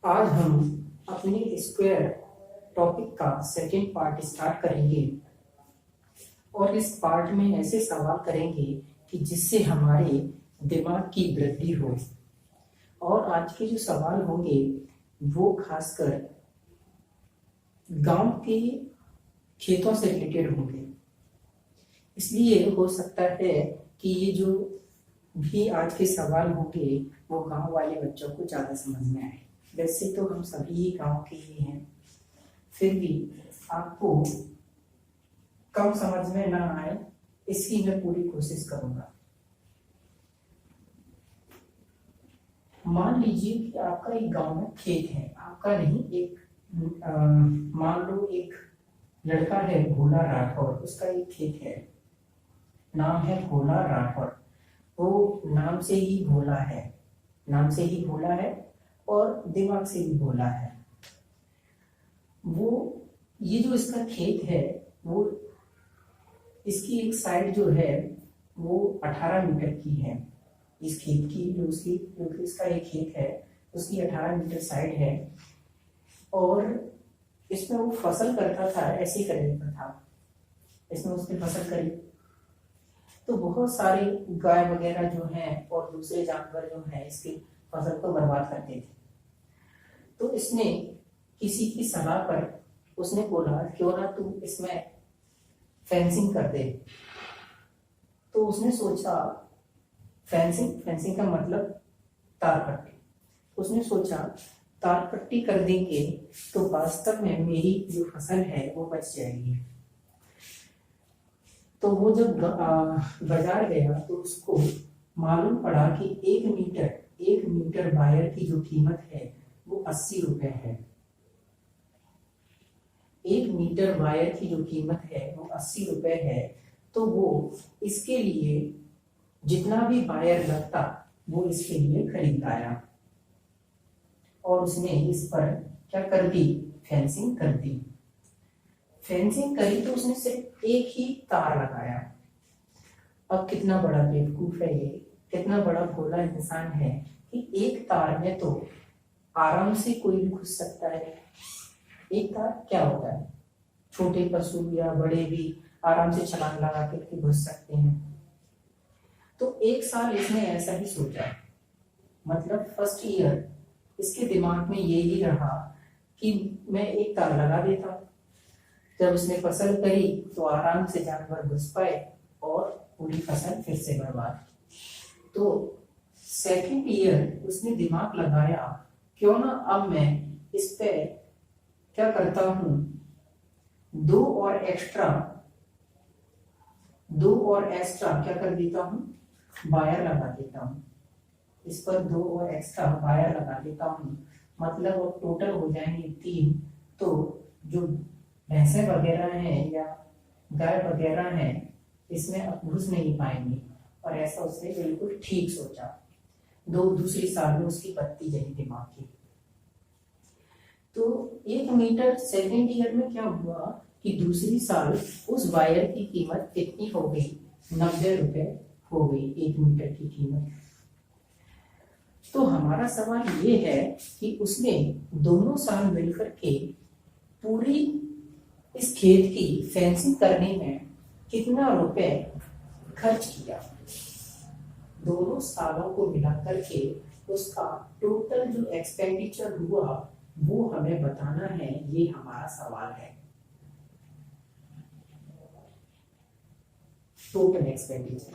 आज हम अपने स्क्वायर टॉपिक का सेकेंड पार्ट स्टार्ट करेंगे और इस पार्ट में ऐसे सवाल करेंगे कि जिससे हमारे दिमाग की वृद्धि हो। और आज के जो सवाल होंगे वो खासकर गांव के खेतों से रिलेटेड होंगे। इसलिए हो सकता है कि ये जो भी आज के सवाल होंगे वो गांव वाले बच्चों को ज़्यादा समझ में आए। वैसे तो हम सभी गांव के ही हैं, फिर भी आपको कम समझ में ना आए इसकी मैं पूरी कोशिश करूंगा। मान लीजिए कि आपका एक गांव में खेत है, आपका नहीं, एक मान लो एक लड़का है भोला राठौर, उसका एक खेत है, नाम है भोला राठौर। वो नाम से ही भोला है, नाम से ही भोला है और दिमाग से भी भोला है। वो ये जो इसका खेत है वो इसकी एक साइड जो है वो 18 मीटर की है। इस खेत की जो इसका एक खेत है उसकी 18 मीटर साइड है और इसमें वो फसल करता था, ऐसे ही करने था। इसमें उसने फसल करी तो बहुत सारे गाय वगैरह जो हैं और दूसरे जानवर जो हैं इसकी फसल को बर्बाद करते थे। तो इसने किसी की सलाह पर उसने बोला क्यों ना तू इसमें फेंसिंग कर दे। तो उसने सोचा फेंसिंग का मतलब तार पट्टी। उसने सोचा तार पट्टी कर देंगे तो वास्तव में मेरी जो फसल है वो बच जाएगी। तो वो जब बाजार गया तो उसको मालूम पड़ा कि 1 मीटर वायर की जो कीमत है वो 80 रुपए है। 1 मीटर वायर की जो कीमत है वो 80 रुपए है। तो वो इसके लिए जितना भी वायर लगता वो इसके लिए खरीद आया और उसने इस पर क्या कर दी, फेंसिंग कर दी। फेंसिंग करी तो उसने सिर्फ एक ही तार लगाया। अब कितना बड़ा बेवकूफ है ये, कितना बड़ा भोला इंसान है कि एक तार में तो आराम से कोई भी घुस सकता है। एक तार क्या होता है, छोटे पशु या बड़े भी आराम से छलांग लगा के घुस सकते हैं। तो एक साल इसने ऐसा ही सोचा, मतलब फर्स्ट ईयर इसके दिमाग में ये ही रहा कि मैं एक तार लगा देता हूँ। जब उसने फसल करी तो आराम से जानवर घुस पाए और पूरी फसल फिर से बर्बाद। तो सेकंड ईयर उसने दिमाग लगाया क्यों ना अब मैं इस पे क्या करता हूँ, दो और एक्स्ट्रा क्या कर देता हूँ, वायर लगा देता हूँ। इस पर 2 और एक्स्ट्रा वायर लगा देता हूँ, मतलब वो टोटल हो जाएंगे 3। तो जो भैंसे वगैरह हैं या गाय वगैरह हैं इसमें अब घुस नहीं पाएंगे। और ऐसा उसने बिल्कुल ठीक सोचा। दूसरी साल में उसकी बत्ती जली दिमाग की। तो 1 मीटर सेकेंड ईयर में क्या हुआ कि दूसरी साल उस वायर की कीमत कितनी हो गई, 90 रुपए हो गई 1 मीटर की कीमत। तो हमारा सवाल ये है कि उसने दोनों साल मिलकर के पूरी इस खेत की फेंसिंग करने में कितना रुपए खर्च किया। दोनों सालों को मिलाकर के उसका टोटल जो एक्सपेंडिचर हुआ वो हमें बताना है, ये हमारा सवाल है। टोटल एक्सपेंडिचर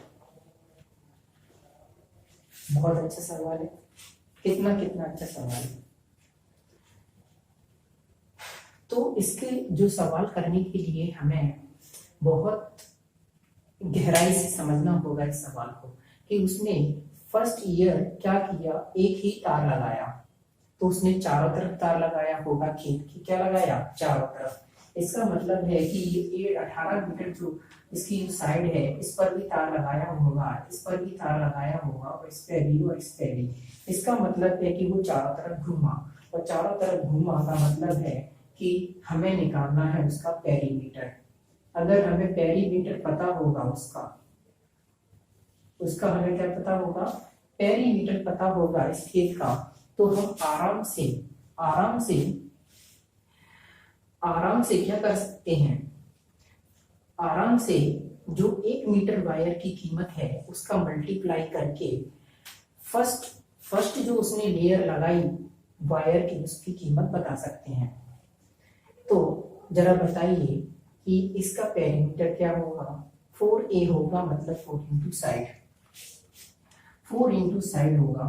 बहुत अच्छा सवाल है, कितना अच्छा सवाल है। तो इसके जो सवाल करने के लिए हमें बहुत गहराई से समझना होगा इस सवाल को कि उसने फर्स्ट ईयर क्या किया, एक ही तार लगाया। तो उसने चारों तरफ तार लगाया होगा, खेत की क्या लगाया, चारों तरफ। इसका मतलब है कि ये 18 मीटर जो इसकी जो साइड है इस पर भी तार लगाया होगा, इस पर भी तार लगाया होगा और इस पे भी और इस पे भी। इसका मतलब है कि वो चारों तरफ घूमा और चारों तरफ घूमा का मतलब है कि हमें निकालना है उसका पेरीमीटर। अगर हमें पेरीमीटर पता होगा उसका हमें क्या पता होगा, पेरीमीटर पता होगा इस खेत का, तो हम आराम से क्या कर सकते हैं, आराम से जो 1 मीटर वायर की कीमत है उसका मल्टीप्लाई करके फर्स्ट जो उसने लेयर लगाई वायर की उसकी कीमत बता सकते हैं। तो जरा बताइए कि इसका पेरीमीटर क्या होगा, 4a होगा, मतलब 4 इंटू साइड, 4 इंटू साइड होगा,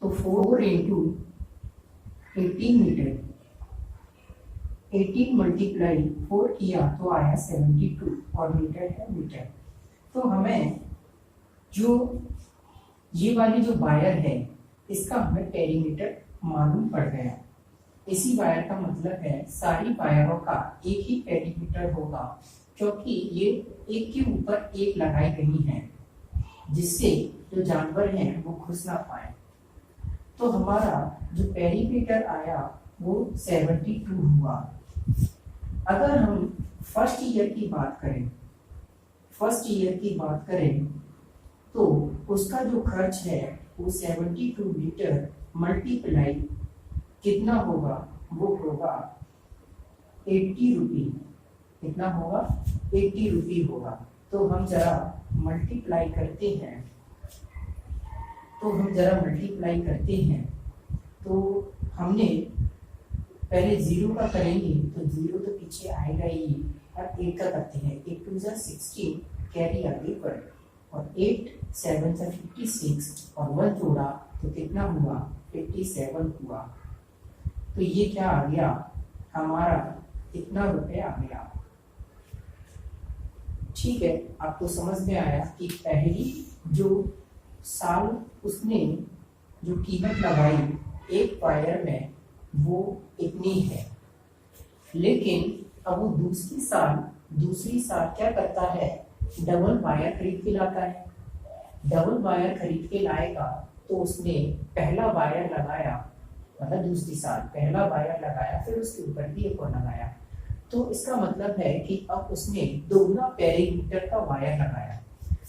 तो 4 इंटू 18 मीटर, 18 मल्टीप्लाई 4 किया तो आया 72 और मीटर है मीटर। तो हमें जो ये वाली जो वायर है इसका हमें पेरीमीटर मालूम पड़ गया। इसी वायर का मतलब है सारी वायरों का एक ही पेरीमीटर होगा, क्योंकि ये एक के ऊपर एक लगाई गई हैं, जिससे जो जानवर हैं वो घुस ना पाए। तो हमारा जो पेरीमीटर आया वो 72 हुआ। अगर हम फर्स्ट ईयर की बात करें तो उसका जो खर्च है वो 72 मीटर मल्टीप्लाई कितना होगा, वो होगा 80 रुपी। कितना होगा, 80 रुपी होगा। तो हम जरा मल्टीप्लाई करते हैं, तो हमने पहले 0 का करेंगे तो 0 तो पीछे आएगा ही, और 8 का करते हैं, 8 2 16 कैरी आगे पर, और 8 7 56 और 1 जोड़ा तो कितना हुआ, 57 हुआ। तो ये क्या आ गया, हमारा कितना रुपए आ गया। ठीक है, आपको समझ में आया कि पहली जो साल उसने जो कीमत लगाई एक वायर में वो इतनी है, लेकिन अब वो दूसरी साल क्या करता है, डबल वायर खरीद के लाता है। डबल वायर खरीद के लाएगा तो उसने पहला वायर लगाया, मतलब दूसरी साल पहला वायर लगाया, फिर उसके ऊपर भी एक और लगाया। तो इसका मतलब है कि अब उसने दोगुना पेरीमीटर का वायर लगाया।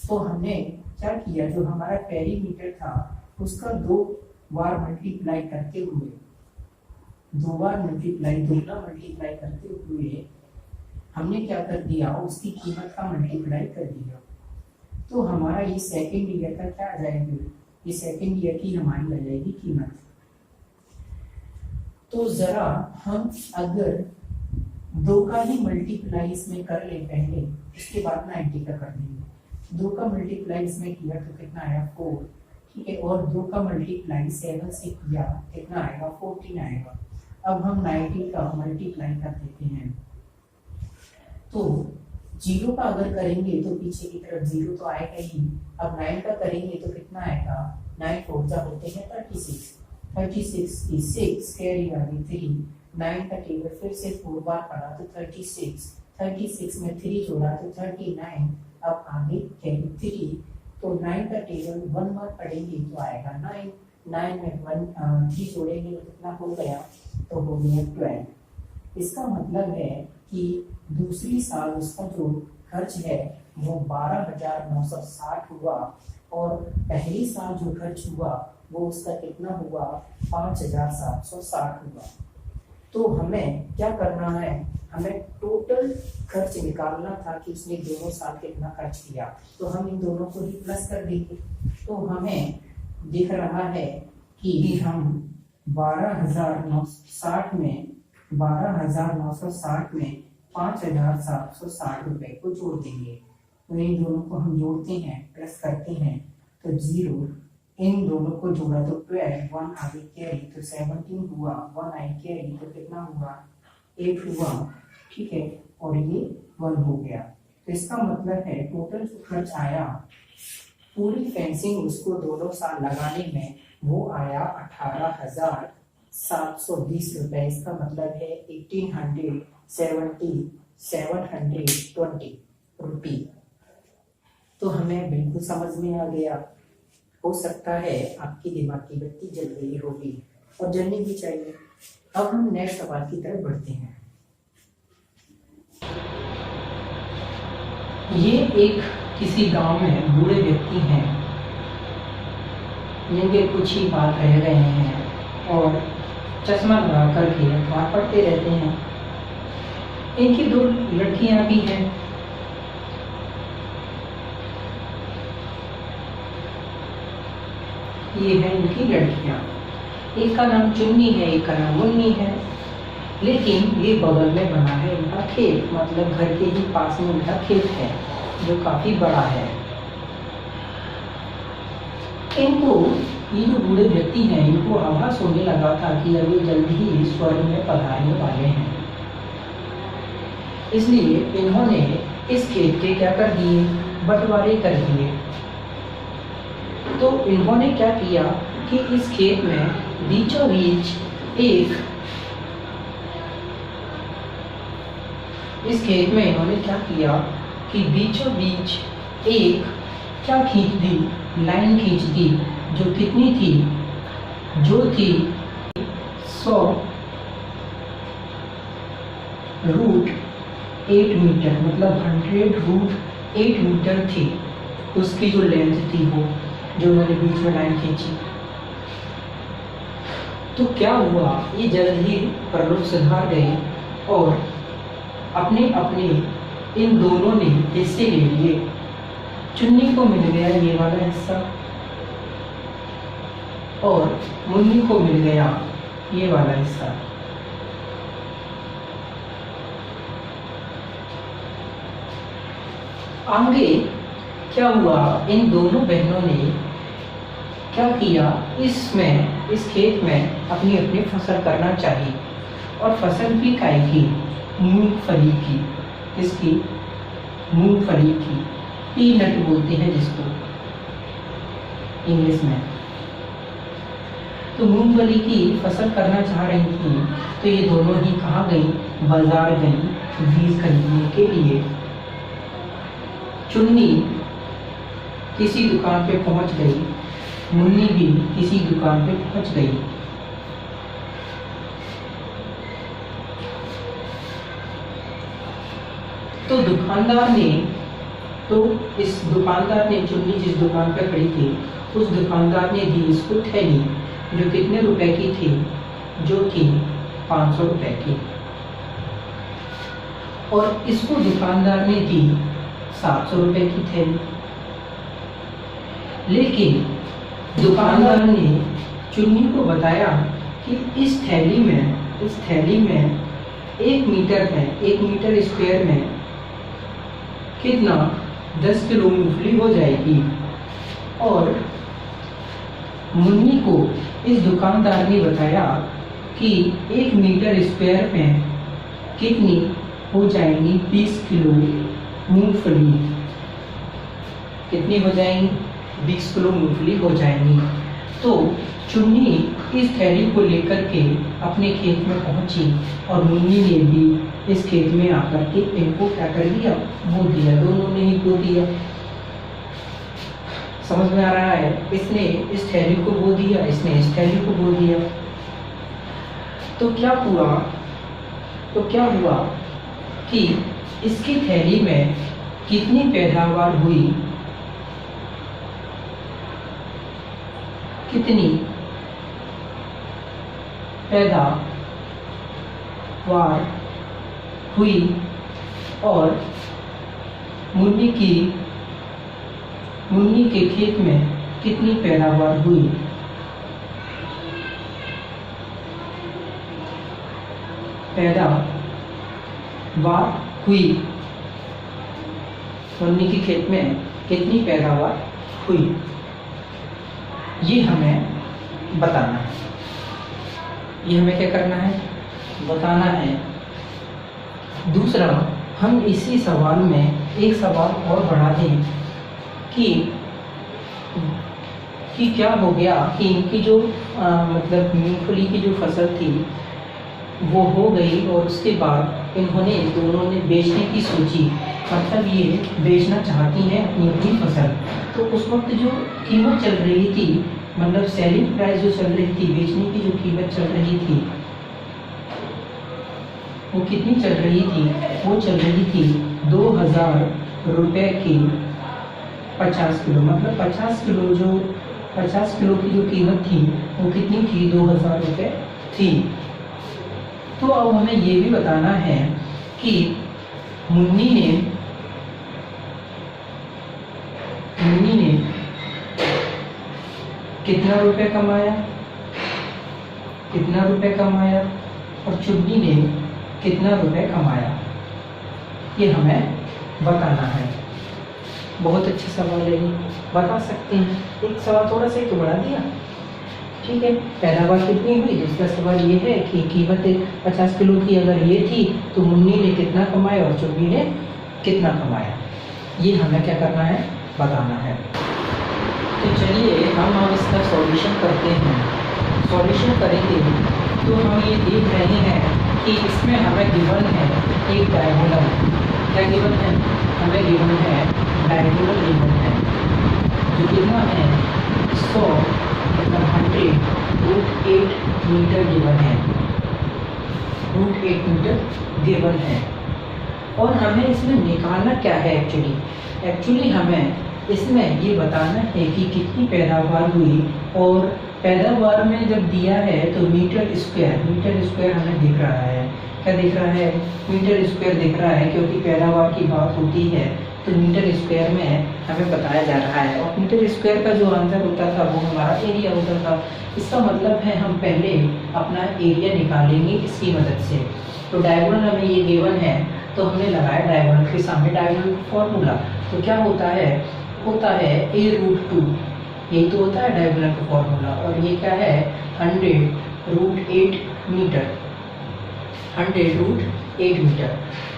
तो हमने क्या किया, जो हमारा पेरीमीटर था उसका दोगुना मल्टीप्लाई करते हुए हमने क्या कर दिया, उसकी कीमत का मल्टीप्लाई कर दिया। तो हमारा ये सेकेंड ईयर का क्या आ जाएगा, ये सेकेंड ईयर की हमारी आ जाएगी कीमत। तो जरा हम अगर 2 का ही मल्टीप्लाई इसमें कर ले पहले, उसके बाद 90 का कर देंगे। 2 का मल्टीप्लाई इसमें किया तो कितना आया, 4, ठीक है, और 2 का मल्टीप्लाई 7 से किया कितना आएगा, 14 आएगा। अब हम 90 का मल्टीप्लाई कर देते हैं, तो 0 का अगर करेंगे तो पीछे की तरफ 0 तो आएगा ही। अब 9 का करेंगे तो कितना आएगा, 9 4 जा होते हैं 36 की 6 कैरी आगे 3, 9 का टेबल फिर से 4 बार पढ़ा तो 36 में 3 जोड़ा तो 39, अब आगे कैरी 3, तो 9 का टेबल 1 बार पढ़ेंगे तो आएगा 9 में 3 जोड़ेंगे तो कितना हो गया, तो हो गया 12। इसका मतलब है कि दूसरी साल उसका जो खर्च है वो 12,960 हुआ, और पहली साल जो खर्च हुआ वो उसका कितना हुआ, 5,760 हुआ। तो हमें क्या करना है, हमें टोटल खर्च निकालना था कि उसने दोनों साल कितना खर्च किया। तो हम इन दोनों को ही प्लस कर देंगे, तो हमें दिख रहा है कि हम 12,960 में 5,760 रुपए को जोड़ देंगे। तो इन दोनों को हम जोड़ते हैं, प्लस करते हैं, तो 0, इन दोनों को जोड़ा तो 12, 1 आगे कैरी तो 17 हुआ, 1 आई कैरी तो कितना हुआ, 8 हुआ, ठीक है, और ये 1 हो गया। तो इसका मतलब है टोटल जो खर्च आया पूरी फेंसिंग उसको दोनों साल लगाने में वो आया 18,720 रुपए। इसका मतलब है 720 रुपी। तो हमें बिल्कुल समझ में आ गया। हो सकता है आपकी दिमाग की बत्ती जल गई होगी, और जलनी भी चाहिए। अब हम नेक्स्ट सवाल की तरफ बढ़ते हैं। ये एक किसी गांव में बूढ़े व्यक्ति हैं जिनके कुछ ही बाल रह गए हैं, और चश्मा लगा करके अखबार पढ़ते रहते हैं। इनकी 2 लड़कियां भी हैं। ये है इनकी लड़कियां। एक का नाम चुन्नी है, एक का नाम मुन्नी है। लेकिन ये बगल में बना है इनका खेत, मतलब घर के ही पास में इनका खेत है जो काफी बड़ा है। इनको ये जो बूढ़े व्यक्ति हैं, इनको आभास होने लगा था कि अब ये जल्दी ही स्वर्ग में पधारने वाले हैं। इसलिए इन्होंने इस खेत के क्या कर दिए, बंटवारे कर दिए। तो इन्होंने क्या किया कि इस खेत में बीचों बीच इस खेत में इन्होंने क्या किया कि बीचों बीच एक क्या खींच दी, लाइन खींच दी, जो कितनी थी, जो थी 100 रूट 8 मीटर, मतलब 100 रूट 8 मीटर थी उसकी जो लेंथ थी, वो जो उन्होंने बीच में लाइन खींची। तो क्या हुआ, ये जल्द ही परलोक सुधार गए और अपने अपने इन दोनों ने हिस्से ले लिए। चुन्नी को मिल गया ये वाला हिस्सा और मुन्नी को मिल गया ये वाला हिस्सा। आगे क्या हुआ, इन दोनों बहनों ने क्या किया, इस खेत में अपनी अपनी फसल करना चाहिए और फसल भी काय की, मूंगफली की। इसकी मूंगफली की, पीनट बोलते हैं जिसको इंग्लिश में। तो मूंगफली की फसल करना चाह रही थी, तो ये दोनों ही कहाँ गई, बाजार गई बीज खरीदने के लिए। चुन्नी किसी दुकान पे पहुंच गई, मुन्नी भी किसी दुकान पे पहुंच गई। तो इस दुकानदार ने चुन्नी जिस दुकान पे खड़ी थी, उस दुकानदार ने दी इसको थैली, जो कितने रुपए की थी, जो थी 500 रुपए की। और इसको दुकानदार ने दी 700 रुपए की थैली। लेकिन दुकानदार ने चुन्नी को बताया कि इस थैली में 1 मीटर है, 1 मीटर स्क्वायर में कितना 10 किलो मूंगफली हो जाएगी। और मुन्नी को इस दुकानदार ने बताया कि 1 मीटर स्क्वायर में कितनी हो जाएंगी, 20 किलो मूंगफली। कितनी हो जाएंगी, 20 किलो मूंगफली हो जाएंगी। तो चुन्नी इस थैली को लेकर के अपने खेत में पहुंची और मुन्नी ने भी इस खेत में आकर के इनको क्या कर दिया, बो दिया। दोनों ने ही बो दिया। समझ में आ रहा है, इसने इस थैली को बो दिया, इसने इस थैली को बो दिया। तो क्या हुआ कि इसकी थैली में कितनी पैदावार हुई, कितनी पैदावार हुई, और मुन्नी के खेत में कितनी पैदावार हुई। मुन्नी के खेत में कितनी पैदावार हुई, ये हमें बताना है। ये हमें क्या करना है, बताना है। दूसरा, हम इसी सवाल में एक सवाल और बढ़ा दें कि क्या हो गया कि इनकी जो मतलब मूंगफली की जो फसल थी वो हो गई, और उसके बाद इन्होंने दोनों ने बेचने की सोची। मतलब ये बेचना चाहती हैं अपनी अपनी फसल। तो उस वक्त जो कीमत चल रही थी, मतलब सेलिंग प्राइस जो चल रही थी, बेचने की जो कीमत चल रही थी, वो कितनी चल रही थी, वो चल रही थी 2000 रुपए की 50 किलो। मतलब 50 किलो की जो कीमत थी वो कितनी थी, 2000 रुपए थी। तो अब हमें ये भी बताना है कि मुन्नी ने कितना रुपए कमाया और चुन्नी ने कितना रुपए कमाया, ये हमें बताना है। बहुत अच्छा सवाल है, ये बता सकते हैं। एक सवाल थोड़ा सा तो बढ़ा दिया, ठीक है। पैदावार कितनी हुई, दूसरा सवाल ये है कि कीमत 50 किलो की अगर ये थी तो मुन्नी ने कितना कमाया और चुन्नी ने कितना कमाया, ये हमें क्या करना है, बताना है। तो चलिए हम अब इसका सॉल्यूशन करते हैं। सॉल्यूशन करेंगे तो हम ये देख रहे हैं कि इसमें हमें गिवन है एक डायगोनल। क्या गिवन है, हमें गिवन है डायगोनल गिवन है, जो कितना है 100 मतलब 100 √8 मीटर गिवन है, √8 मीटर गिवन है। और हमें इसमें निकालना क्या है, एक्चुअली हमें इसमें ये बताना है कि कितनी पैदावार हुई। और पैदावार में जब दिया है तो मीटर स्क्वायर हमें दिख रहा है। क्या दिख रहा है, मीटर स्क्वायर दिख रहा है, क्योंकि पैदावार की बात होती है तो मीटर स्क्वायर में हमें बताया जा रहा है। और मीटर स्क्वायर का जो आंसर होता था वो हमारा एरिया होता था। इसका मतलब है हम पहले अपना एरिया निकालेंगे इसकी मदद से। तो डायगोनल हमें ये गिवन है तो हमने लगाया डायगोनल के सामने डायगोनल फॉर्मूला। तो क्या होता है a√2, यही तो होता है डायगोनल का फॉर्मूला। और ये क्या है 100 √8 मीटर।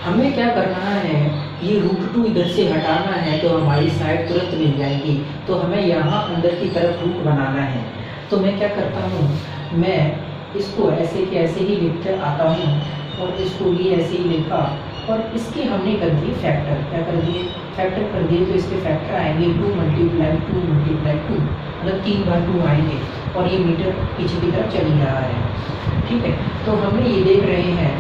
हमें क्या करना है, ये √2 इधर से हटाना है तो हमारी साइड तुरंत मिल जाएगी। तो हमें यहाँ अंदर की तरफ रूट बनाना है। तो मैं क्या करता हूँ, मैं इसको ऐसे के ऐसे ही लिखते आता हूँ और इसको भी ऐसे ही लिखा और इसके हमने कर दिए फैक्टर। क्या कर दिए, फैक्टर कर दिए। तो इसके फैक्टर आएंगे 2 × 2 × 2, मतलब 3 बार 2 आएंगे और ये मीटर पीछे की तरफ चल ही रहा है, ठीक है। तो हमें ये देख रहे हैं,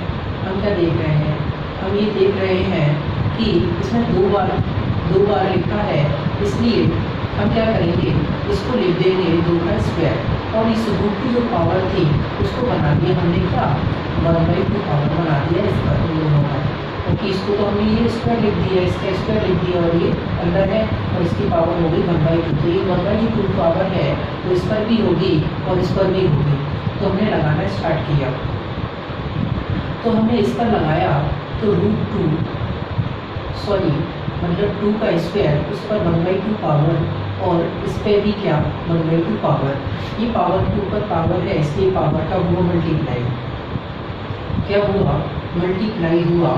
हम क्या देख रहे हैं, हम ये देख रहे हैं कि इसमें दो बार लिखा है, इसलिए हम क्या करेंगे, इसको लिख देंगे 2 का स्क्वायर। और इस रूट की जो पावर थी उसको बना दिया हमने क्या, 1/2 पावर बना दिया इसका, इन दोनों का। क्योंकि इसको तो हमने ये स्क्वायर लिख दिया, इसका स्क्वायर लिख दिया और ये अंदर है और इसकी पावर हो गई 1/2। तो ये 1/2 पावर है तो इस पर भी होगी और इस पर भी होगी। तो हमने लगाना स्टार्ट किया। तो हमने इस पर लगाया तो मतलब 2 का स्क्वायर, उस पर 1/2 पावर और इस पे भी क्या 1/2 पावर। ये पावर के ऊपर पावर है इसलिए पावर का हुआ मल्टीप्लाई, क्या हुआ, मल्टीप्लाई हुआ।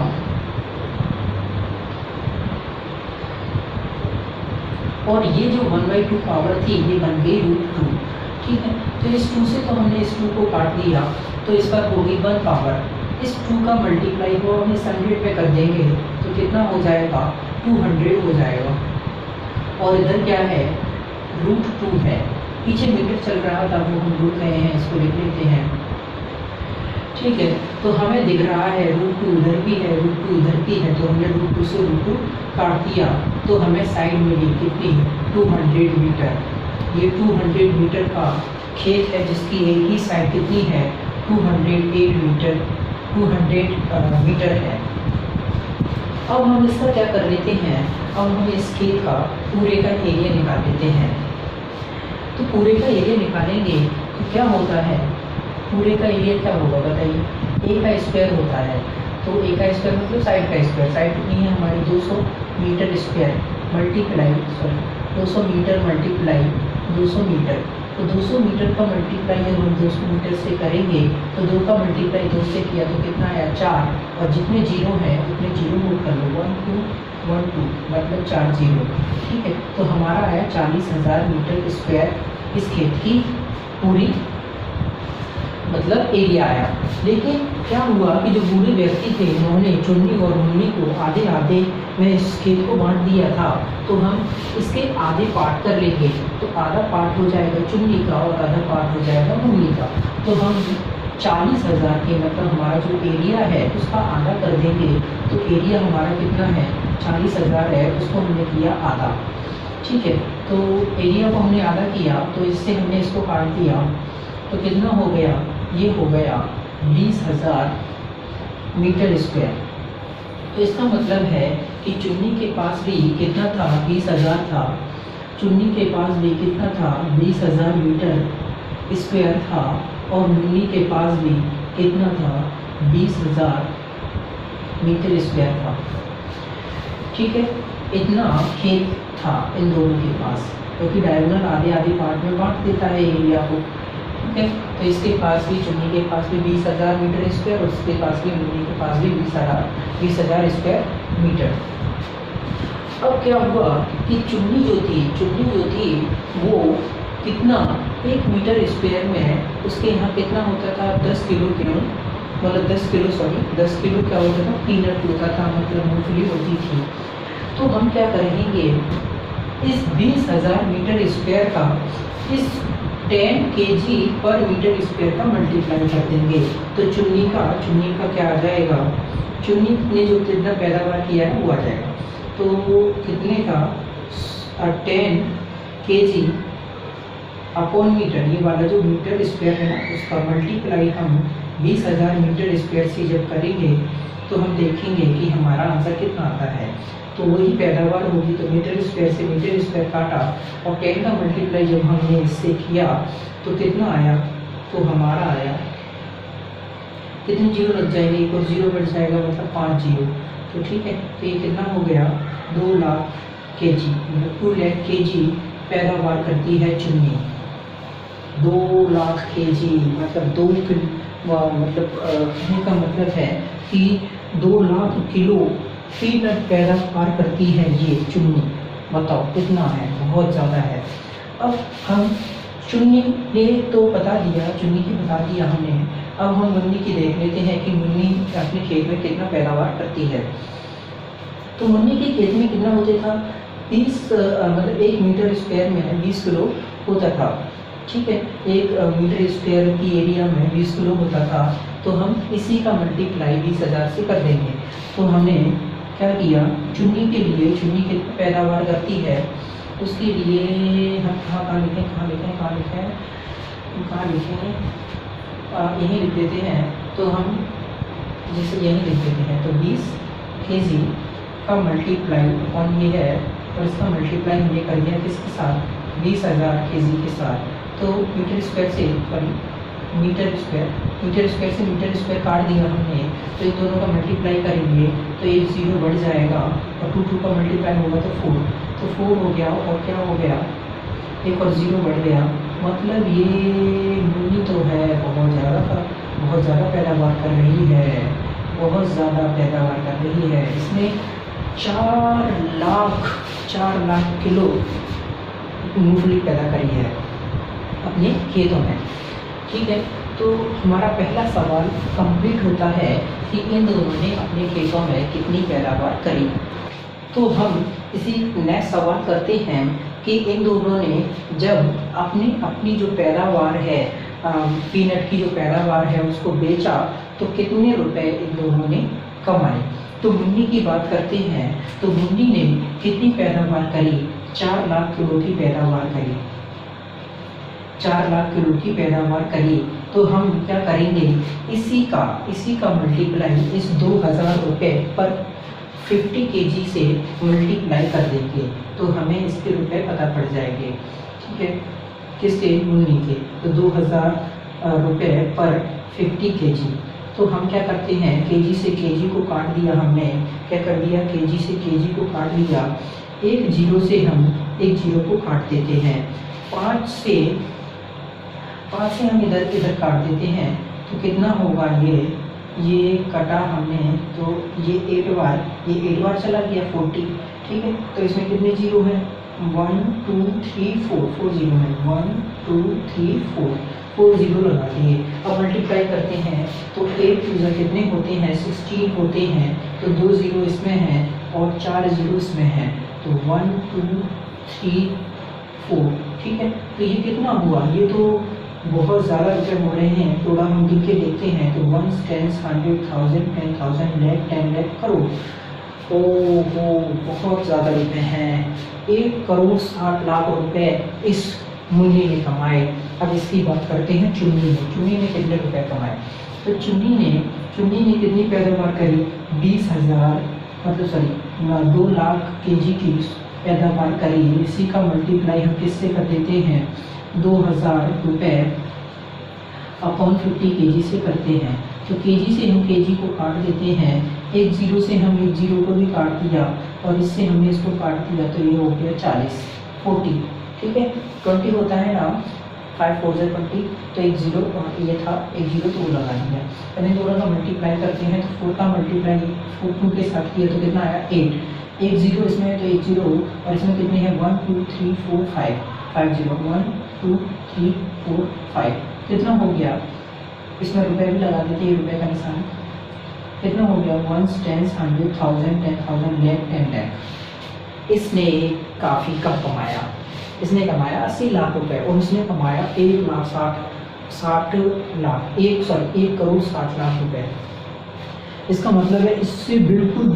और ये जो 1/2 पावर थी ये बन गई √2, ठीक है। तो इस 2 से तो हमने इस 2 को काट दिया तो इस पर होगी 1 पावर। इस 2 का मल्टीप्लाई को हम इस 100 पे कर देंगे तो कितना हो जाएगा, 200 हो जाएगा। और इधर क्या है, √2 है, पीछे मीटर चल रहा था वो हम भूल गए हैं, इसको लिख लेते हैं, ठीक है। तो हमें दिख रहा है √2 इधर भी है, √2 इधर भी है, तो हमने √2 से √2 काट दिया तो हमें साइड मिली कितनी, 200 मीटर। ये 200 मीटर का खेत है जिसकी एक ही साइड कितनी है, 208 मीटर, 200 मीटर है। अब हम इसका क्या कर लेते हैं, अब हम इस खेत का पूरे का एरिया निकाल लेते हैं। तो पूरे का एरिया निकालेंगे तो क्या होता है, पूरे का एरिया क्या होगा बताइए, a का स्क्वायर होता है। तो a का स्क्वायर मतलब साइड का स्क्वायर, साइड कितनी है हमारी 200 metre square multiply 200 metre multiply 200 metre. तो 200 मीटर का मल्टीप्लाई जब हम 200 मीटर से करेंगे तो 2 का मल्टीप्लाई 2 से किया तो कितना आया 4, और जितने जीरो हैं उतने जीरो नोट कर लो, 1 2 1 2 मतलब 4 जीरो, ठीक है। तो हमारा आया 40,000 मीटर स्क्वायर इस खेत की पूरी मतलब एरिया आया। लेकिन क्या हुआ कि जो बूढ़े व्यक्ति थे उन्होंने चुन्नी और मुन्नी को आधे आधे में इस खेत को बांट दिया था। तो हम इसके आधे पार्ट कर लेंगे तो आधा पार्ट हो जाएगा चुन्नी का और आधा पार्ट हो जाएगा मुन्नी का। तो हम 40,000 के मतलब हमारा जो एरिया है उसका आधा कर देंगे। तो एरिया हमारा कितना है 40,000 है, उसको हमने किया आधा, ठीक है। तो एरिया को हमने आधा किया तो इससे हमने इसको काट दिया तो कितना हो गया, ये हो गया 20,000 मीटर स्क्वायर। तो इसका मतलब है कि चुन्नी के पास भी कितना था, 20,000 था। चुन्नी के पास भी कितना था, 20,000 मीटर स्क्वायर था, और मुन्नी के पास भी कितना था, 20,000 मीटर स्क्वायर था। ठीक है, इतना खेत था इन दोनों के पास, क्योंकि डायगोनल आधे आधे पार्ट में बांट देता है एरिया को। ठीक है, तो इसके पास भी, चुन्नी के पास भी 20,000 मीटर स्क्वायर, और उसके पास भी, मुन्नी के पास भी 20,000 स्क्वायर मीटर। अब क्या हुआ कि चुन्नी जो थी वो कितना, 1 मीटर स्क्वायर में उसके यहाँ कितना होता था, 10 किलो गेहूँ, मतलब 10 किलो क्या होता था, पीनट होता था, मतलब मूंगफली होती थी। तो हम क्या करेंगे, इस 20,000 मीटर स्क्वायर का इस 10 kg पर मीटर स्क्वायर का मल्टीप्लाई कर देंगे। तो चुन्नी का क्या आ जाएगा, चुन्नी ने जो कितना पैदावार किया है वो आ जाएगा। तो कितने का, 10 kg अपॉन मीटर, ये वाला जो मीटर स्क्वायर है ना, उसका मल्टीप्लाई हम 20,000 मीटर स्क्वायर से जब करेंगे तो हम देखेंगे कि हमारा आंसर कितना आता है। तो वही पैदावार होगी। तो मीटर स्क्वायर से मीटर स्क्वायर काटा, और 10 का मल्टीप्लाई जब हमने इससे किया तो कितना आया, तो हमारा आया, कितने जीरो लग जाएंगे, एक और जीरो बढ़ जाएगा, मतलब 5 जीरो। तो ठीक है, तो ये कितना हो गया, 2 लाख kg, मतलब 2 लाख kg पैदावार करती है चुन्नी। 2 लाख kg मतलब 2 किलो, मतलब कहने का मतलब है कि 2 लाख किलो पीनट पैदावार करती है ये चुन्नी। बताओ कितना है, बहुत ज़्यादा है। अब हम चुन्नी ने तो बता दिया, चुन्नी की बता दिया हमने। अब हम मुन्नी की देख लेते हैं कि मुन्नी अपने खेत में कितना पैदावार करती है। तो मुन्नी के खेत में कितना होता था, 20 मतलब 1 मीटर स्क्वायर में 20 किलो होता था। ठीक है, 1 मीटर स्क्वायर की एरिया में 20 किलो होता था। तो हम इसी का मल्टीप्लाई 20,000 से कर देंगे। तो हमने क्या किया, चुन्नी के लिए, चुन्नी कितनी पैदावार करती है उसके लिए हम कहाँ लिखें, यहीं लिख देते हैं। तो हम जैसे यहीं लिख देते हैं, तो 20 kg का मल्टीप्लाई ऑन ये है, और इसका मल्टीप्लाई हमने कर दिया किसके साथ, 20,000 kg के साथ। तो मीटर स्क्वायर से मीटर स्क्वायर से मीटर स्क्वायर काट दिया हमने। तो इन दोनों का मल्टीप्लाई करेंगे तो एक जीरो बढ़ जाएगा, और 2 का मल्टीप्लाई होगा तो 4, तो 4 हो गया, और क्या हो गया, एक और जीरो बढ़ गया। मतलब ये मुन्नी तो है बहुत ज़्यादा पैदावार कर रही है, बहुत ज़्यादा पैदावार कर रही है। इसमें 4 लाख किलो मूंगफली पैदा करी है अपने खेतों में। ठीक है, तो हमारा पहला सवाल कंप्लीट होता है कि इन दोनों ने अपने खेतों में कितनी पैदावार करी। तो हम इसी नेक्स्ट सवाल करते हैं कि इन दोनों ने जब अपनी जो पैदावार है, पीनट की जो पैदावार है उसको बेचा तो कितने रुपए इन दोनों ने कमाए। तो मुन्नी की बात करते हैं, तो मुन्नी ने कितनी पैदावार करी, 4 लाख किलो की पैदावार करी, 4 लाख किलो की पैदावार करी। तो हम क्या करेंगे, इसी का मल्टीप्लाई इस 2,000 रुपये पर 50 kg से मल्टीप्लाई कर देंगे, तो हमें इसके रुपए पता पड़ जाएंगे। ठीक है, किसके, मुन्नी के। तो 2,000 रुपये पर 50 kg। तो हम क्या करते हैं, kg से kg को काट दिया हमने, क्या कर दिया, kg से kg को काट लिया, एक जीरो से हम एक जीरो को काट देते हैं, 5 से हम इधर काट देते हैं। तो कितना होगा, ये कटा हमने, तो ये 8 बार चला गया 40। ठीक है, तो इसमें कितने जीरो हैं, 1 2 3 4 जीरो है, 1 2 3 4 जीरो लगा दिए। अब मल्टीप्लाई करते हैं तो 8 कितने होते हैं, 16 होते हैं। तो 2 जीरो इसमें हैं और 4 जीरो इसमें हैं, तो 1 2 3 4। ठीक है, तो ये कितना हुआ, ये तो बहुत ज़्यादा रुपए हो रहे हैं। थोड़ा हम गिन के देखते हैं, तो 1 10 100,000 10,000 लाख 10 लाख करोड़। ओहो, बहुत ज़्यादा रुपए हैं। 1 करोड़ 60 लाख रुपए इस मुन्नी ने कमाए। अब इसकी बात करते हैं चुन्नी ने। चुन्नी ने कितने रुपए कमाए? तो चुन्नी ने कितनी पैदावार करी? 20,000 मतलब सॉरी 2 लाख केजी की पैदावार करी। इसी का मल्टीप्लाई हम किससे कर देते हैं? 2,000 रुपये अपॉन 50 केजी से करते हैं। तो केजी से हम केजी को काट देते हैं, एक जीरो से हम एक जीरो को भी काट दिया और इससे हमने इसको काट दिया, तो ये हो गया 40 ठीक है। 20 होता है ना, 5 4 से 20, तो एक जीरो और ये था एक जीरो तो वो लगा दिया। पहले दोनों का मल्टीप्लाई करते हैं तो 4 का मल्टीप्लाई 4 के साथ किया तो कितना आया? 8। एक जीरो इसमें है तो एक जीरो, और इसमें कितने हैं? 1 2 3 4 5 जीरो, 1 2 3 4 5 कितना हो गया? इसमें रुपए भी लगा देते हैं, रुपए का निशान। कितना हो गया? 1 10 100 1000 10,000 लाख 10 लाख। इसने काफ़ी कम कमाया, इसने कमाया 80 लाख रुपए और उसने कमाया 1 करोड़ 60 लाख रुपए। इसका मतलब है इससे बिल्कुल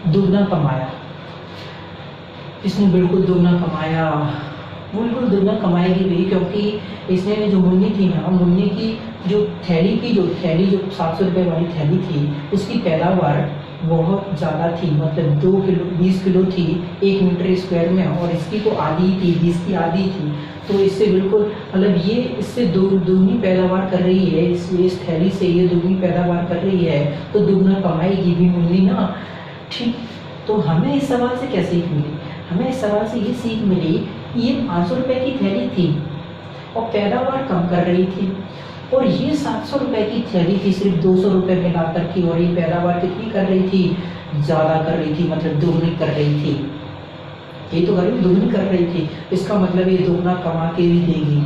दुगना कमाया। इसने बिल्कुल दुगना कमाया, बिल्कुल दुगना कमाएगी भी, क्योंकि इसने जो मुन्नी थी ना, मुन्नी की जो थैली जो 700 रुपये वाली थैली थी, उसकी पैदावार बहुत ज़्यादा थी, मतलब 2 किलो 20 किलो थी 1 मीटर स्क्वायर में, और इसकी तो आधी थी, 20 की आधी थी। तो इससे बिल्कुल मतलब ये इससे दुगनी पैदावार कर रही है, इस थैली से ये दुगनी पैदावार कर रही है, तो दुगना कमाएगी भी मुन्नी ना। ठीक, तो हमें इस सवाल से क्या सीख मिली? हमें इस सवाल से ये सीख मिली, ये 500 रुपये की थैली थी और पैदावार कम कर रही थी, और ये 700 रुपये की थैली थी सिर्फ 200 रुपये में ला करके, और ये पैदावार कितनी कर रही थी? ज़्यादा कर रही थी, मतलब दोगुनी कर रही थी। ये तो गरीब दोगुनी कर रही थी, इसका मतलब ये दोगुना कमा के भी देगी।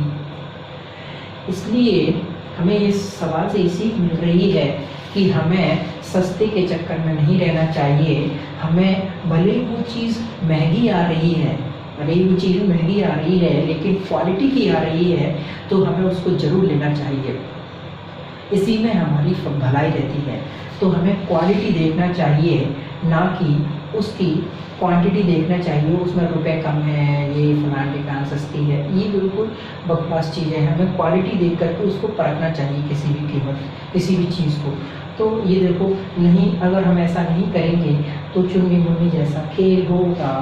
इसलिए हमें इस सवाल से ये सीख मिल रही है कि हमें सस्ते के चक्कर में नहीं रहना चाहिए। हमें भले ही वो चीज़ महंगी आ रही है, भले ही वो चीज़ महंगी आ रही है, लेकिन क्वालिटी की आ रही है, तो हमें उसको ज़रूर लेना चाहिए। इसी में हमारी भलाई रहती है। तो हमें क्वालिटी देखना चाहिए, ना कि उसकी क्वांटिटी देखना चाहिए, उसमें रुपए कम है, ये फलान टिकान सस्ती है, ये बिल्कुल बकवास चीज़ें हैं। हमें क्वालिटी देख करके उसको परखना चाहिए, किसी भी कीमत, किसी भी चीज़ को। तो ये देखो, नहीं, अगर हम ऐसा नहीं करेंगे तो चुन्नी मुन्नी जैसा खेल होगा।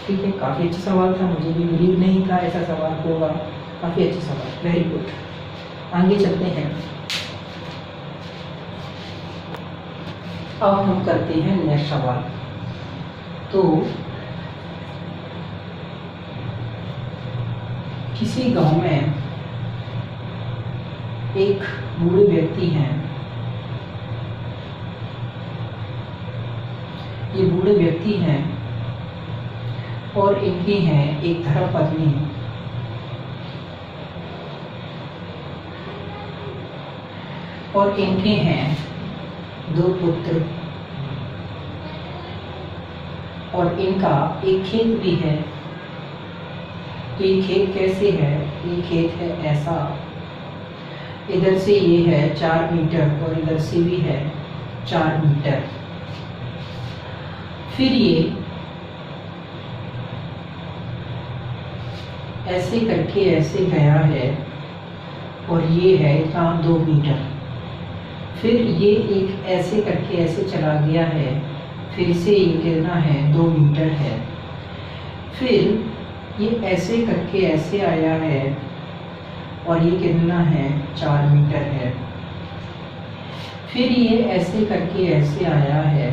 ठीक है, काफ़ी अच्छा सवाल था, मुझे भी बिलीव नहीं था ऐसा सवाल होगा। काफ़ी अच्छा सवाल, वेरी गुड। आगे चलते हैं। अब हम करते हैं नेक्स्ट सवाल। तो किसी गांव में एक बूढ़े व्यक्ति हैं। ये बूढ़े व्यक्ति हैं और इनकी हैं एक धर्मपत्नी और इनके हैं 2 पुत्र और इनका एक खेत भी है। तो ये खेत कैसे है? ये खेत है ऐसा, इधर से ये है 4 मीटर और इधर से भी है 4 मीटर। फिर ये ऐसे करके ऐसे गया है और ये है इतना 2 मीटर। फिर ये एक ऐसे करके ऐसे चला गया है, फिर से ये कितना है? 2 मीटर है। फिर ये ऐसे करके ऐसे आया है और ये कितना है? 4 मीटर है। फिर ये ऐसे करके ऐसे आया है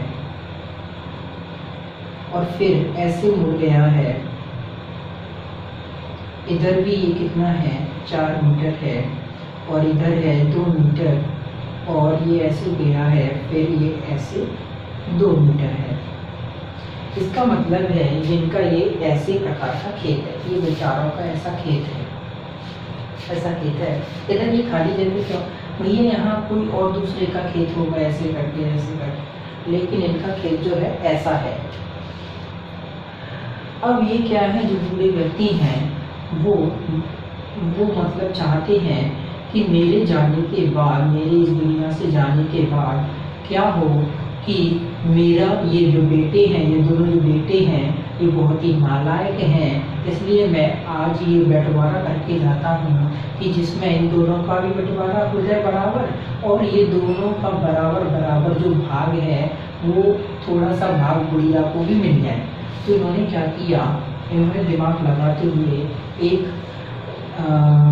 और फिर ऐसे मुड़ गया है। इधर भी ये कितना है? 4 मीटर है और इधर है 2 मीटर और ये ऐसे गया है, फिर ये ऐसे 2 मीटर है। इसका मतलब है जिनका ये ऐसे प्रकार का खेत है, ये बेचारों का ऐसा खेत है, ऐसा खेत है। इधर ये खाली जगह क्यों? भैया यहाँ कोई और दूसरे का खेत होगा ऐसे करके, लेकिन इनका खेत जो है ऐसा है। अब ये क्या है, जो बूढ़े व्यक्ति हैं वो मतलब चाहते हैं कि मेरे जाने के बाद, मेरे इस दुनिया से जाने के बाद क्या हो कि मेरा ये जो बेटे हैं, ये दोनों जो बेटे हैं, ये बहुत ही नालायक हैं, इसलिए मैं आज ये बंटवारा करके जाता हूँ कि जिसमें इन दोनों का भी बंटवारा हो जाए बराबर, और ये दोनों का बराबर बराबर जो भाग है वो थोड़ा सा भाग गुड़िया को भी मिल जाए। तो इन्होंने क्या किया, इन्होंने दिमाग लगाते हुए एक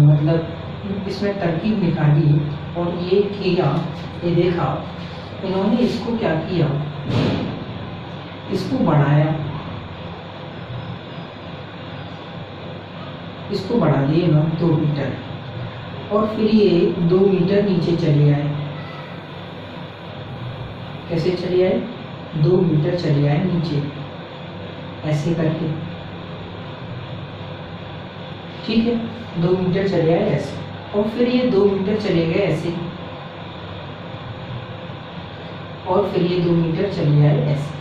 मतलब इसमें तरकीब निकाली और ये किया, ये देखा इन्होंने, इसको क्या किया, इसको बढ़ाया, इसको बढ़ा दिए इन्होंने 2 मीटर, और फिर ये 2 मीटर नीचे चले आए। कैसे चले आए, 2 मीटर चले आए नीचे, ऐसे करके, ठीक है, 2 मीटर चले आए ऐसे, और फिर ये 2 मीटर चले गए ऐसे, और फिर ये 2 मीटर चले आए ऐसे।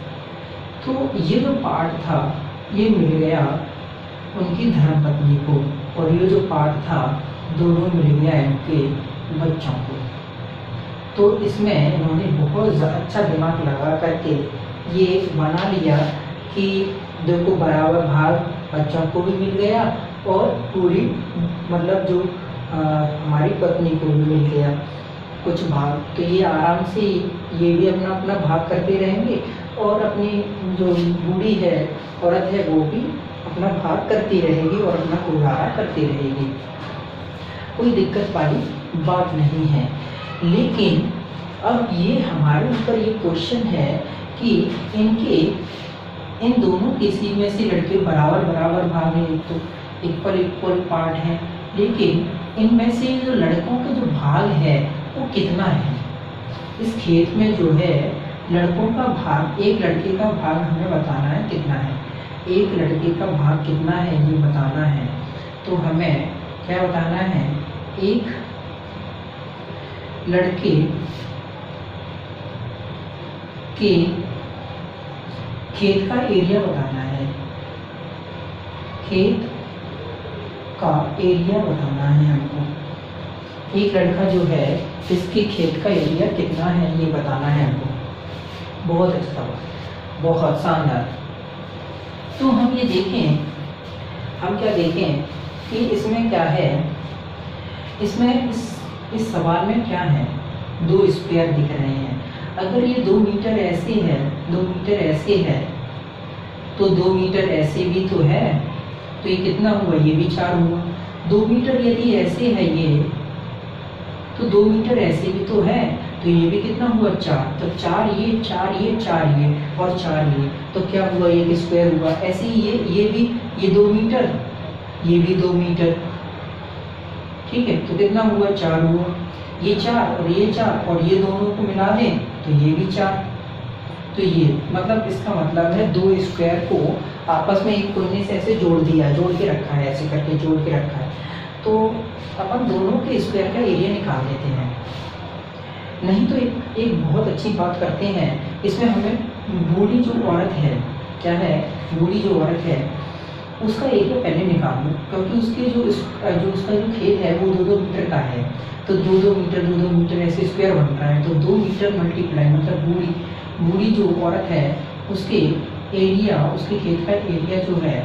तो ये जो पार्ट था ये मिल गया उनकी धर्मपत्नी को, और ये जो पार्ट था दोनों मिल गया इनके बच्चों को। तो इसमें इन्होंने बहुत अच्छा दिमाग लगा करके ये बना लिया कि देखो बराबर भाग बच्चों को भी मिल गया और पूरी मतलब जो हमारी पत्नी को भी मिल गया कुछ भाग। तो ये आराम से ये भी अपना अपना भाग करते रहेंगे और अपनी जो बूढ़ी है औरत है वो भी अपना भाग करती रहेगी और अपना गुजारा करती रहेगी, कोई दिक्कत वाली बात नहीं है। लेकिन अब ये हमारे ऊपर ये क्वेश्चन है कि इनके इन दोनों किसी में से लड़के बराबर बराबर भाग हैं, तो इक्वल इक्वल पार्ट हैं, लेकिन इनमें से जो लड़कों का जो भाग है वो कितना है। इस खेत में जो है लड़कों का भाग, एक लड़के का भाग हमें बताना है कितना है, एक लड़के का भाग कितना है ये बताना है। तो हमें क्या बताना है, एक लड़के के खेत का एरिया बताना है, खेत का एरिया बताना है हमको। एक लड़का जो है इसके खेत का एरिया कितना है ये बताना है हमको। बहुत अच्छा, बहुत शानदार। तो हम ये देखें, हम क्या देखें कि इसमें क्या है, इसमें इस सवाल में क्या है, 2 स्क्वायर दिख रहे हैं। अगर ये 2 मीटर ऐसे है, 2 मीटर ऐसे है, तो 2 मीटर ऐसे भी तो है, तो ये कितना हुआ, ये भी 4 हुआ। 2 मीटर यदि ऐसे है ये, तो 2 मीटर ऐसे भी तो है, तो ये भी कितना हुआ 4। तो 4 ये 4 ये 4 ये और 4 ये, तो क्या हुआ, ये स्क्वायर हुआ। ऐसे ही ये भी, ये 2 मीटर, ये भी 2 मीटर, ठीक है, तो कितना हुआ 4 हुआ। ये 4 और ये 4 और ये दोनों को मिला दें तो ये भी 4। तो ये मतलब इसका मतलब है 2 स्क्वायर को आपस में एक कोने से ऐसे जोड़ दिया, जोड़ के रखा है, ऐसे करके जोड़ के रखा है। तो अपन दोनों के स्क्वायर का एरिया निकाल लेते हैं। नहीं तो एक बहुत अच्छी बात करते हैं, इसमें हमें बूढ़ी जो औरत है, क्या है, बूढ़ी जो औरत है उसका एरिया पहले निकाल लो, क्योंकि उसके जो उसका जो खेत है वो 2-2 मीटर का है, तो 2-2 मीटर ऐसे स्क्वायर बन रहा है। तो 2 मीटर मल्टीप्लाई मतलब बूढ़ी जो औरत है उसके एरिया, उसके खेत का एरिया जो है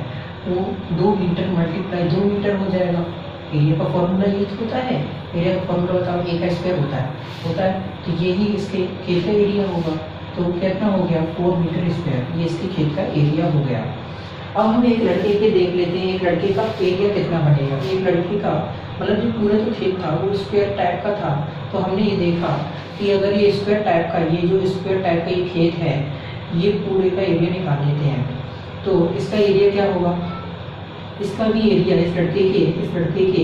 वो 2 मीटर मल्टीप्लाई 2 मीटर हो जाएगा। एरिया का फॉर्मूला ये होता है, एरिया का फॉर्मूला बताओ, ए का स्क्वायर होता है, तो यही इसके खेत का एरिया होगा। तो कितना हो गया 4 मीटर स्क्वायर, ये इसके खेत का एरिया हो गया। अब हम एक लड़के के देख लेते हैं, एक लड़के का एरिया कितना बनेगा। एक लड़के का मतलब जो पूरा जो खेत था वो स्क्वायर टाइप का था, तो हमने ये देखा कि अगर ये स्क्वायर टाइप का, ये जो स्क्वायर टाइप का ये खेत है, ये पूरे का एरिया निकाल लेते हैं। तो इसका एरिया क्या होगा, इसका भी एरिया इस लड़के के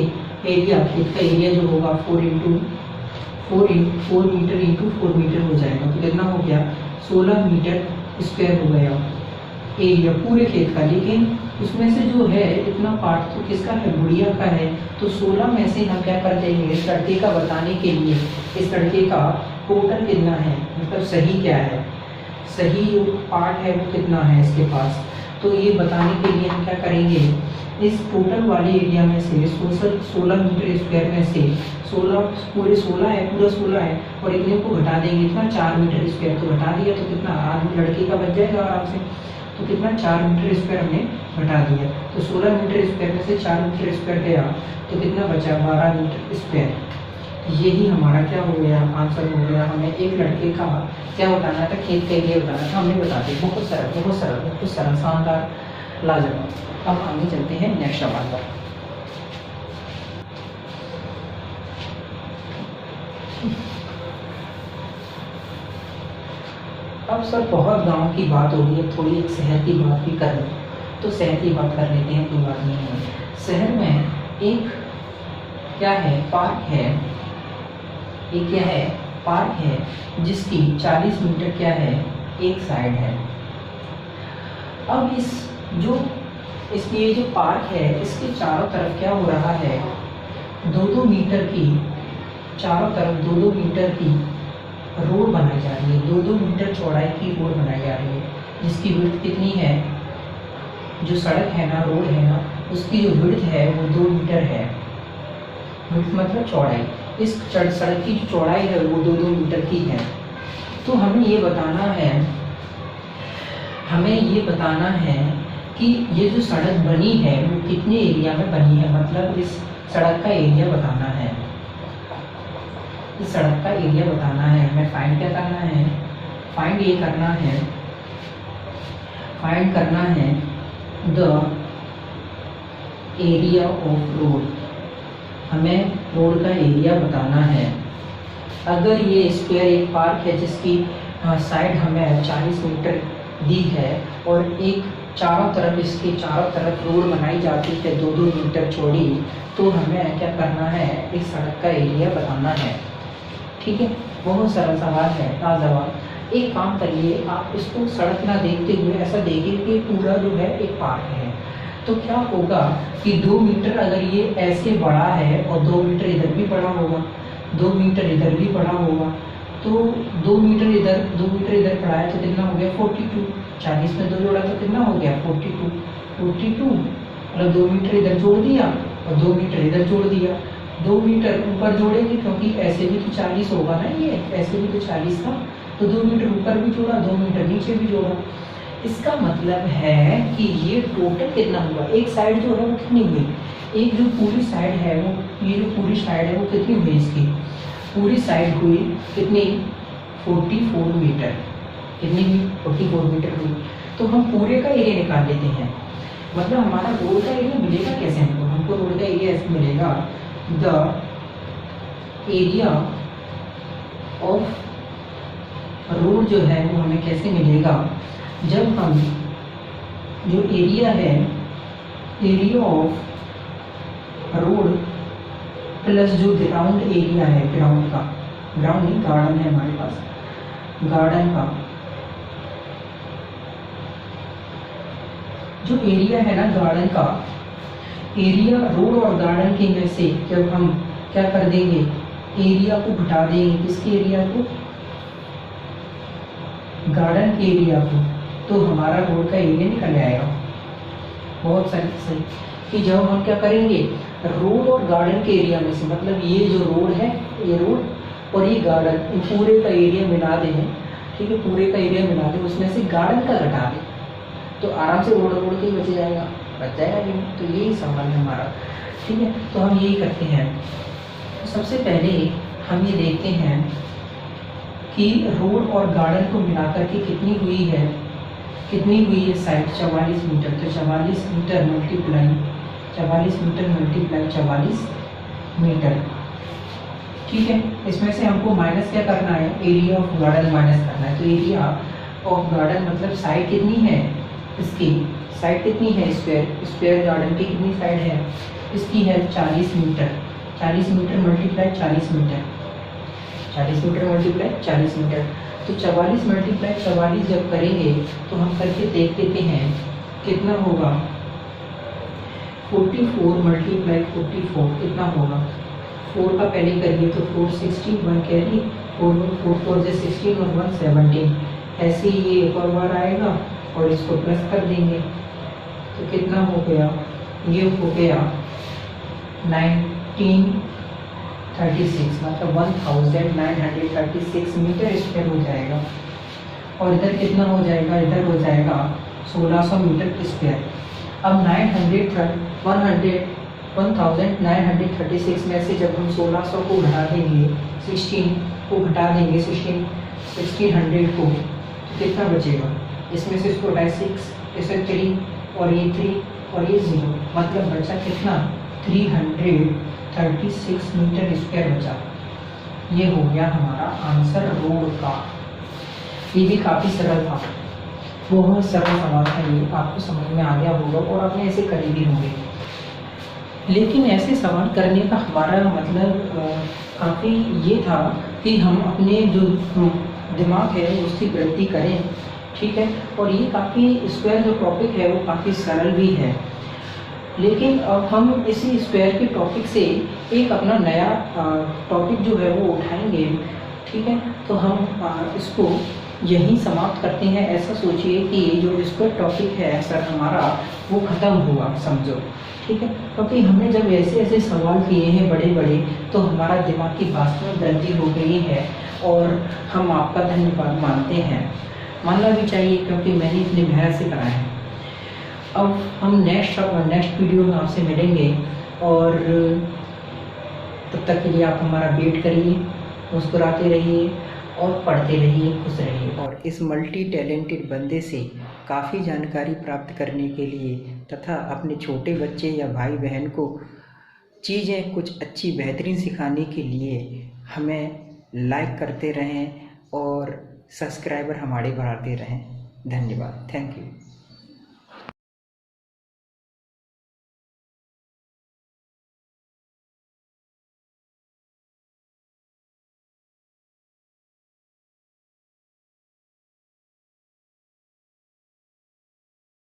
एरिया, खेत का एरिया जो होगा 4 मीटर इंटू 4 मीटर हो जाएगा। तो कितना हो गया 16 मीटर स्क्वायर हो गया एरिया पूरे खेत का। लेकिन उसमें से जो है इतना पार्ट तो किसका है, गुड़िया का है। तो 16 में से हम क्या कर देंगे, इस लड़के का बताने के लिए इस लड़के का टोटल कितना है, मतलब सही क्या है, सही जो पार्ट है वो कितना है इसके पास। तो ये बताने के लिए हम क्या करेंगे, इस टोटल वाले एरिया में से 16 मीटर स्क्वायर में से 16 पूरे 16 है, पूरा 16 है, और इतने को घटा देंगे, इतना 4 मीटर स्क्वायर, तो घटा दिया तो कितना आदमी लड़के का बच जाएगा आराम से। तो कितना 4 मीटर स्क्वायर हमने घटा दिया। तो 16 मीटर स्क्वायर में से 4 मीटर स्क्वायर गया तो कितना बचा 12 मीटर स्क्वायर। यही हमारा क्या हो गया, आंसर हो गया। हमें एक लड़के का क्या बताना था, खेत का एरिया बताना था, हमने बता दिया। बहुत सरल बहुत सरल बहुत सरल, शानदार, लाजवाब। अब आगे चलते हैं नेक्स्ट सवाल पर। अब सर बहुत गांव की बात हो रही है, थोड़ी एक शहर की बात भी कर लें, तो शहर की बात कर लेते हैं, कोई बात नहीं है। शहर में एक क्या है, पार्क है, एक क्या है, पार्क है, जिसकी 40 मीटर क्या है, एक साइड है। अब इसकी ये जो पार्क है, इसके चारों तरफ क्या हो रहा है, 2-2 मीटर की, चारों तरफ 2-2 मीटर की रोड बनाई जा रही है। 2-2 मीटर चौड़ाई की रोड बनाई जा रही है, जिसकी विड्थ कितनी है, जो सड़क है ना, रोड है ना, उसकी जो विड्थ है वो 2 मीटर है। विड्थ मतलब चौड़ाई, इस सड़क की जो चौड़ाई है वो 2-2 मीटर की है। तो हमें ये बताना है कि ये जो सड़क बनी है वो कितने एरिया में बनी है, मतलब इस सड़क का एरिया बताना है, इस सड़क का एरिया बताना है। हमें फाइंड क्या करना है, फाइंड ये करना है, फाइंड करना है द एरिया ऑफ रोड। हमें रोड का एरिया बताना है। अगर ये स्क्वायर एक पार्क है जिसकी साइड हमें 40 मीटर दी है और एक चारों तरफ, इसके चारों तरफ रोड बनाई जाती है 2-2 मीटर चौड़ी, तो हमें क्या करना है, इस सड़क का एरिया बताना है। ठीक है, बहुत सरल सवाल है, लाजवाब। एक काम करिए, आप इसको सड़क ना देखते हुए ऐसा देखिए कि पूरा जो है एक पार्क है। तो क्या होगा कि 2 मीटर अगर ये ऐसे बड़ा है और 2 मीटर इधर भी बड़ा होगा, 2 मीटर इधर भी बड़ा होगा, तो 2 मीटर इधर 2 मीटर इधर पड़ा है तो कितना हो गया 42। 40 में 2 जोड़ा तो कितना हो गया 42। मतलब 2 मीटर इधर जोड़ दिया और 2 मीटर इधर जोड़ दिया। 2 मीटर ऊपर जोड़ेंगे क्योंकि ऐसे भी तो 40 होगा ना, ये ऐसे भी तो 40 था, तो 2 मीटर ऊपर भी जोड़ा, 2 मीटर नीचे भी जोड़ा। इसका मतलब है कि ये टोटल कितना हुआ, एक साइड जो है वो कितनी हुई, एक जो पूरी साइड है वो, ये जो पूरी साइड है वो कितनी हुई, इसकी पूरी साइड हुई कितनी 44 मीटर। कितनी हुई 44 मीटर हुई। तो हम पूरे का एरिया निकाल लेते हैं, मतलब हमारा रोड का एरिया मिलेगा कैसे हमको रोड का एरिया ऐसे मिलेगा, द एरिया ऑफ रोड जो है वो हमें कैसे मिलेगा, जब हम जो एरिया है, एरिया ऑफ रोड प्लस जो ग्राउंड एरिया है, ग्राउंड का, ग्राउंड नहीं गार्डन है हमारे पास, गार्डन का जो एरिया है ना, गार्डन का एरिया, रोड और गार्डन के में से जब हम क्या कर देंगे, एरिया को घटा देंगे, किसके एरिया को, गार्डन के एरिया को, तो हमारा रोड का एरिया निकल आएगा। बहुत सही कि जब हम क्या करेंगे, रोड और गार्डन के एरिया में से, मतलब ये जो रोड है, ये रोड और ये गार्डन, इन पूरे का एरिया मिला दें, ठीक है, पूरे का एरिया मिला दें, उसमें से गार्डन का घटा दें, तो आराम से रोड के बच जाएगा नहीं। तो यही सवाल है हमारा, ठीक है। तो हम यही करते हैं। तो सबसे पहले हम ये देखते हैं कि रोड और गार्डन को मिलाकर के कितनी हुई है साइड, 44 मीटर। तो 44 मीटर मल्टीप्लाई 44 मीटर, ठीक है। इसमें से हमको माइनस क्या करना है, एरिया ऑफ गार्डन माइनस करना है। तो एरिया ऑफ गार्डन मतलब साइड कितनी है, इसकी साइड कितनी है, स्क्वायर गार्डन की कितनी साइड है, इसकी है 40 metre. 40 metre multiply 40 metre, 40 metre multiply 40 metre. तो 44 मल्टीप्लाई 44 जब करेंगे तो हम करके देख लेते हैं कितना होगा, 44 मल्टीप्लाई 44 कितना होगा, 4 का पहले करिए तो 4 16, 1 कैरी, 4 से 16 और 1 17, ऐसे ही ये एक और बार आएगा और इसको प्लस कर देंगे तो कितना हो गया, ये हो गया 1936, मतलब 1936 मीटर स्क्वायर हो जाएगा। और इधर कितना हो जाएगा, इधर हो जाएगा 1600 मीटर स्क्वायर। अब 1936 में से जब हम 1600 को घटा देंगे, 16 को घटा देंगे, 1600 को, तो कितना बचेगा? इसमें से इसको 6, इसे 3 और ये 3 और ये 0, मतलब बचा कितना? 336 मीटर स्क्वायर बचा। ये हो गया हमारा आंसर रोड का। ये भी काफ़ी सरल था, बहुत सरल सवाल था, ये आपको समझ में आ गया होगा और आपने ऐसे करे भी होंगे। लेकिन ऐसे सवाल करने का हमारा मतलब काफ़ी ये था कि हम अपने जो दिमाग है उसकी वृद्धि करें, ठीक है। और ये काफ़ी स्क्वायर जो टॉपिक है वो काफ़ी सरल भी है। लेकिन अब हम इसी स्क्वायर के टॉपिक से एक अपना नया टॉपिक जो है वो उठाएंगे, ठीक है। तो हम इसको यहीं समाप्त करते हैं। ऐसा सोचिए कि जो स्क्वायर टॉपिक है सर हमारा वो ख़त्म हुआ, समझो, ठीक है। क्योंकि हमने जब ऐसे ऐसे सवाल किए हैं बड़े बड़े, तो हमारा दिमाग की वास्तव में वृद्धि हो गई है और हम आपका धन्यवाद मानते हैं, मानना भी चाहिए, क्योंकि मैंने इतनी मेहनत से कराया है। अब हम नेक्स्ट वीडियो में आपसे मिलेंगे और तब तक के लिए आप हमारा वेट करिए, मुस्कुराते रहिए और पढ़ते रहिए, खुश रहिए। और इस मल्टी टैलेंटेड बंदे से काफ़ी जानकारी प्राप्त करने के लिए तथा अपने छोटे बच्चे या भाई बहन को चीज़ें कुछ अच्छी बेहतरीन सिखाने के लिए हमें लाइक करते रहें और सब्सक्राइबर हमारे बढ़ाते रहें। धन्यवाद, थैंक यू।